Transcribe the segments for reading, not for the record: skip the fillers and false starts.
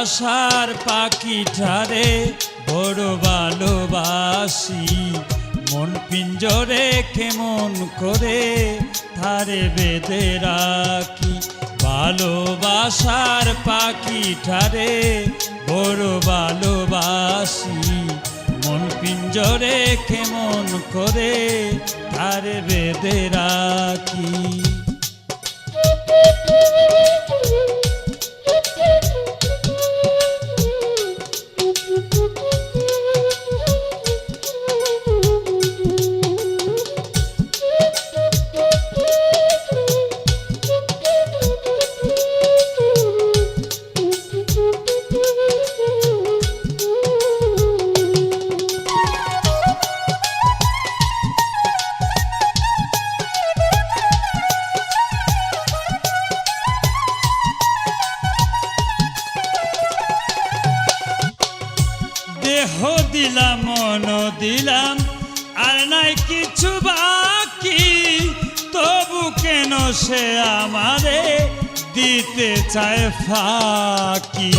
ভালোবাসার পাখিটারে বড় ভালোবাসি, মন পিঞ্জরে কেমন করে তারে বেঁধে রাখি। ভালোবাসার পাখিটারে বড় ভালোবাসি, মন পিঞ্জরে কেমন করে তারে বেঁধে রাখি। দেহ দিলাম মন দিলাম আর নাই কিছু বাকি, তবু কেন সে আমারে দিতে চায় ফাঁকি।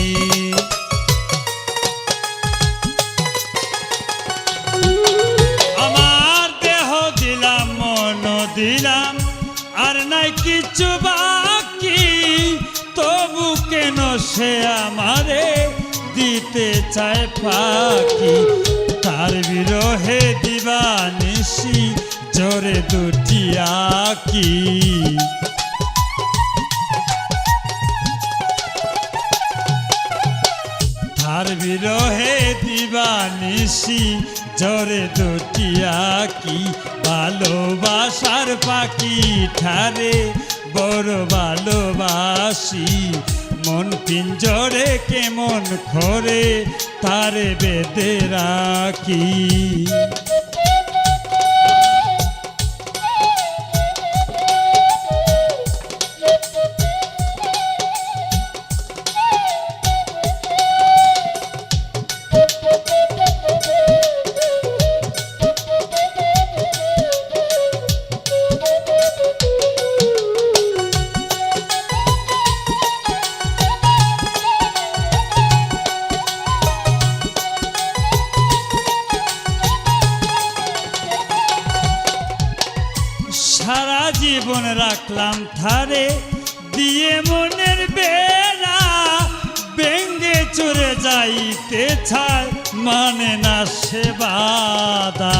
আমার দেহ দিলাম মন দিলাম আর নাই কিছু বাকি, তবু কেন সে আমারে দিতে চায় ফাঁকি। তার বিরহে দিবানিশি জোরে দুটি আঁকি। তার বিরহে দিবানিশি জোরে দুটি আঁকি। ভালোবাসার পাখি ঠারে বড় ভালোবাসি, মন পিঞ্জরে কেমন করে তারে বেঁধে রাখি। সারা জীবন রাখলাম থারে দিয়ে মনের বেড়া, ভেঙ্গে চড়ে যাইতে চায় মানে না সে বাধা।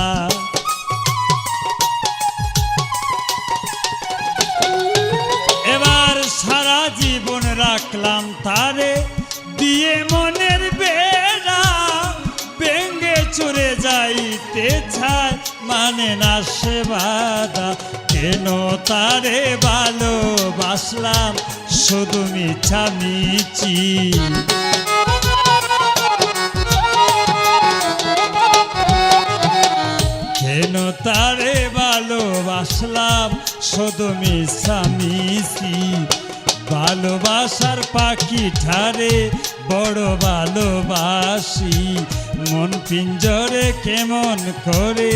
এবার সারা জীবন রাখলাম তারে দিয়ে মনের বেড়া, ভেঙ্গে চড়ে যাইতে চায় মানে না সে বাধা। কেন তারে ভালোবাসলাম শুধু মিছামিছি, কেন তারে ভালোবাসলাম শুধু মিছামিছি। ভালোবাসার পাখি ঠারে বড় ভালোবাসি, মন পিঞ্জরে কেমন করে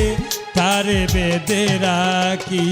তারে বেঁধে রাখি।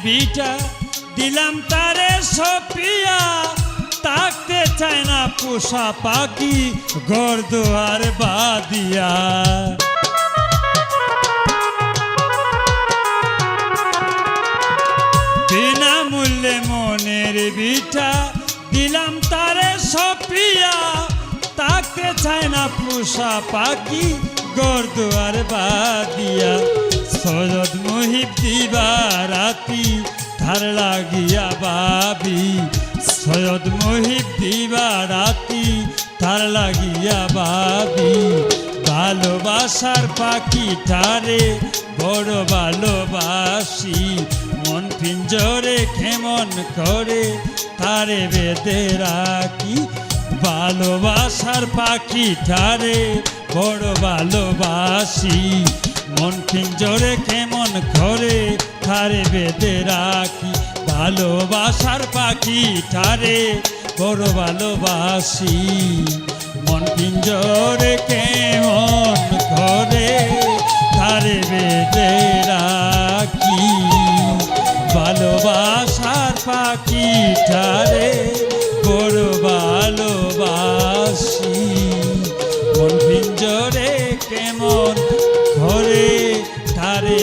বিটা দিলাম তারে সপিয়া, তাকতে চায় না পোষা পাখি ঘর দুয়ার বাদিয়া। বিনামূল্যে মনের বিটা দিলাম তারে সপিয়া, তাকতে চায় না পোষা পাখি ঘর দুয়ার বাদিয়া। সৈয়দ মুহিব দিবা রাতি ধার লাগিয়া ভাবি, সৈয়দ মুহিব দিবা রাতি ধার লাগিয়া ভাবি। ভালোবাসার পাখিটারে বড় ভালোবাসি, মন পিঞ্জরে কেমন করে তারে বেঁধে রাখি, ভালোবাসার পাখিটারে বড় ভালোবাসি। মন পিঞ্জরে কেমন করে তারে বেঁধে রাখি, ভালোবাসার পাখিটারে বড় ভালোবাসি। মন পিঞ্জরে কেমন করে তারে বেঁধে রাখি, ভালোবাসার পাখিটারে বড় ভালোবাসি। মন পিঞ্জরে কেমন ঘরে তারে